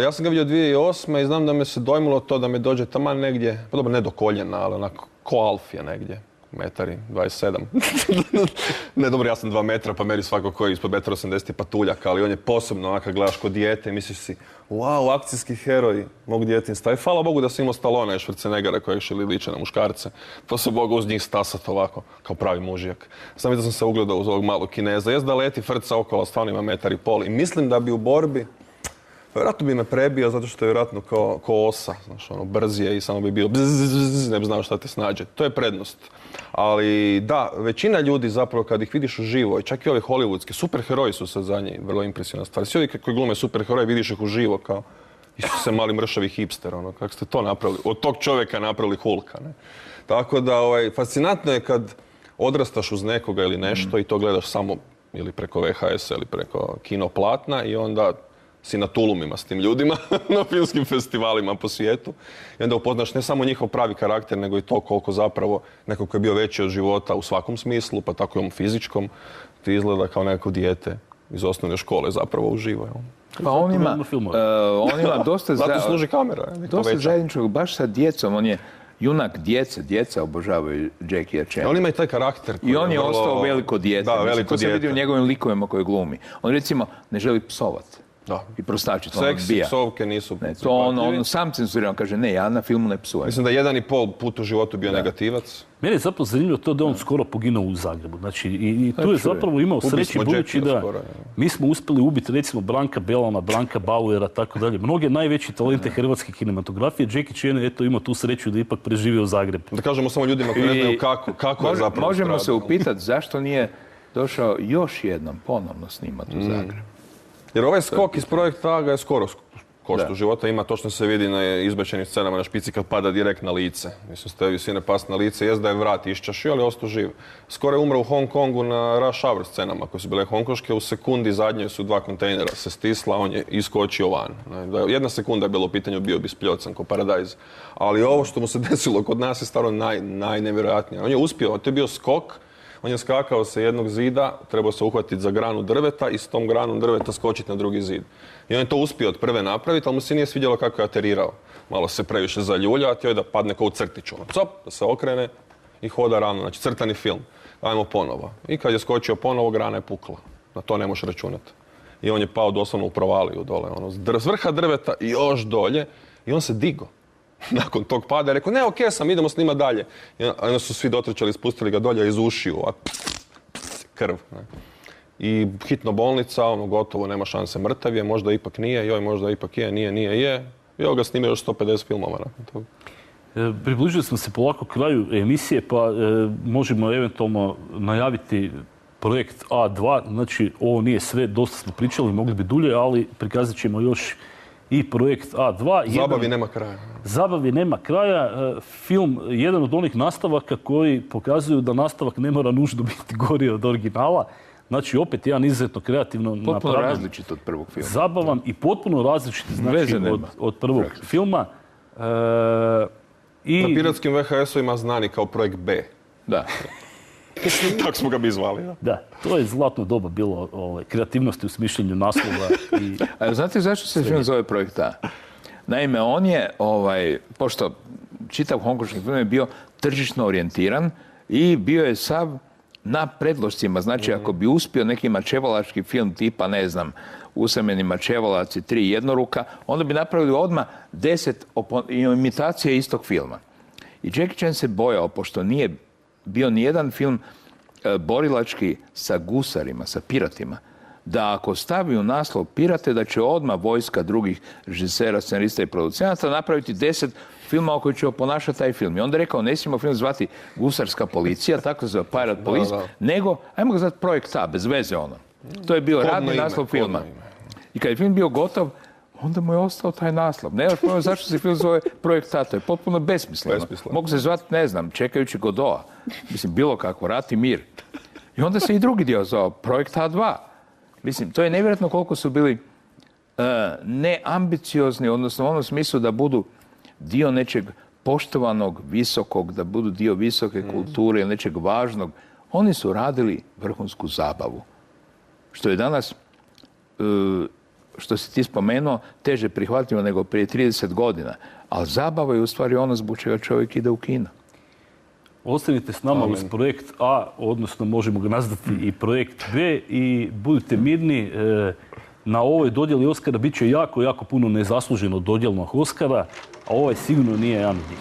Ja sam ga vidio 2008. i znam da me se dojmilo to da me dođe taman negdje, pa dobro, ne do koljena, ali onako ko Alf je negdje, 1,27 m. Ne, dobro, ja sam 2 metra, pa meri svako koji ispod 1,80 m je patuljak, ali on je posebno onako gledaš kod dijete i misliš si, wow, akcijski heroj mog djetinjstva. I hvala Bogu da sam imao Stallone i Schwarzeneggera koji je liče na muškarce. To se mogu uz njih stasati ovako, kao pravi mužijak. Sam vidio da sam se ugledao uz ovog malog Kineza. Jest da leti, frca okolo, stvarno ima 1,5 m. I mislim da bi u borbi, vjerojatno bi me prebio zato što je vjerojatno ko osa, znaš, ono, brz je i samo bi bio ne bi znao šta te snađe. To je prednost. Ali da, većina ljudi zapravo kad ih vidiš uživo, i čak i ovi hollywoodski, superheroji su sad za njih vrlo impresivna stvar. Svi ovi koji glume superheroje vidiš ih uživo kao Isuse mali mršavi hipster, ono, kako ste to napravili, od tog čovjeka napravili Hulka, ne. Tako da, fascinantno je kad odrastaš uz nekoga ili nešto i to gledaš samo ili preko VHS ili preko kinoplatna i onda si na tulumima s tim ljudima na filmskim festivalima po svijetu i onda upoznaš ne samo njihov pravi karakter, nego i to koliko zapravo neko ko je bio veći od života u svakom smislu, pa tako i ovom fizičkom, ti izgleda kao nekako dijete iz osnovne škole zapravo uživa. Pa on ima dosta zato služi kamera. Dosta zajedničkog baš sa djecom, on je junak djeca obožavaju Jackie Chan. On ima i taj karakter. I on je ostao veliko dijete. Da, veliko dijete. To se vidi u njegovim likovima koje glumi. On recimo ne želi psovati. Da. I prostačiti. Seksi, psovke nisu prihvatljivi. To on sam cenzurira, on kaže ne, ja na filmu ne psujem. Mislim da 1,5 put u životu bio negativac. Mene je zapravo zanimljivo to da on skoro poginuo u Zagrebu. Znači, i tu je zapravo imao sreći budući da mi smo uspjeli ubiti recimo Branka Belana, Branka Bauera, tako dalje. Mnoge najveći talente hrvatske kinematografije. Jackie Chan je imao tu sreću da ipak preživio u Zagrebu. Da kažemo samo ljudima koji ne znaju kako je zapravo možemo se upitati zašto nije došao još jednom ponovno snimati u Zagrebu. Jer ovaj skok iz projekta A ga je skoro koštu života. Ima, točno se vidi na izbačenim scenama na špici kad pada direkt na lice. Mislim, s te visine pas na lice. Jest da je vrat iščašio, ali ostao živ. Skoro je umro u Hong Kongu na rush hour scenama koje su bile hongkonške. U sekundi zadnje su 2 kontejnera se stisla, on je iskočio van. Jedna sekunda je bilo u pitanju, bio bi spljocan ko paradajz. Ali ovo što mu se desilo kod nas je stvarno najnevjerojatnije. On je uspio, to je bio skok On je skakao sa jednog zida, trebao se uhvatiti za granu drveta i s tom granom drveta skočiti na drugi zid. I on je to uspio od prve napraviti, ali mu se nije svidjelo kako je aterirao. Malo se previše zaljulja, a htio je da padne kao u crtiću. Cop, da se okrene i hoda ravno. Znači crtani film. Ajmo ponovo. I kad je skočio ponovo, grana je pukla. Na to ne možeš računati. I on je pao doslovno u provaliju dole. S vrha drveta i još dolje. I on se digo. Nakon tog pada je rekao, ne, okej sam, idemo snimati dalje. I onda su svi dotrčali, spustili ga dolje iz ušiju. Krv. Ne. I hitno bolnica, gotovo, nema šanse, mrtav je, možda ipak nije, joj, možda ipak je, nije, je. I ovo ga snime još 150 filmova nakon toga. Približili smo se polako kraju emisije, pa možemo eventualno najaviti projekt A2. Znači, ovo nije sve, dosta smo pričali, mogli bi dulje, ali prikazat ćemo još i projekt A2. Zabavi nema kraja. Zabavi nema kraja. Film, jedan od onih nastavaka koji pokazuju da nastavak ne mora nužno biti gori od originala. Znači, opet jedan izuzetno kreativno napravljen. Potpuno različit od prvog filma. Zabavan i potpuno različit, znači, od prvog filma. Na piratskim VHS-ovima znani kao projekt B. Da. Tako smo ga mi zvali. Da, to je zlatno doba bilo kreativnosti u smišljenju naslova. A znate zašto se film zove projekt A? Naime, on je, pošto čitav hongkonški film je bio tržišno orijentiran i bio je sav na predlošcima. Znači, ako bi uspio neki mačevalački film tipa, ne znam, Usamljeni mačevalaci, 3 jednoruka, onda bi napravili odmah 10 imitacije istog filma. I Jackie Chan se bojao, pošto nije bio nijedan film borilački sa gusarima, sa piratima, da ako stavi u naslov pirate, da će odmah vojska drugih režisera, scenarista i producenata napraviti 10 filmova koji će oponašati taj film. I onda je rekao, ne smijemo film zvati Gusarska policija, tako se zove Pirate Police, nego, ajmo ga zvati Projekt A, bez veze ono. To je bio radni naslov filma. I kad je film bio gotov, onda mu je ostao taj naslov. Ne znaš pojma zašto se film zove Projekt A, to je potpuno besmisleno. Mogu se zvati, ne znam, Čekajući Godoa. Mislim, bilo kako, Rat i mir. I onda se i drugi dio zvao Projekt A2. Mislim, to je nevjerojatno koliko su bili neambiciozni, odnosno u onom smislu da budu dio nečeg poštovanog, visokog, da budu dio visoke kulture ili nečeg važnog. Oni su radili vrhunsku zabavu. Što je danas, što si ti spomenuo, teže prihvatljivo nego prije 30 godina. Ali zabava je u stvari ono zbog čega čovjek ide u kino. Ostanite s nama uz projekt A, odnosno možemo ga nazvati i projekt B, i budite mirni. Na ovoj dodjeli Oskara bit će jako, jako puno nezasluženo dodjelnog Oskara, a ovaj sigurno nije jedan od njih.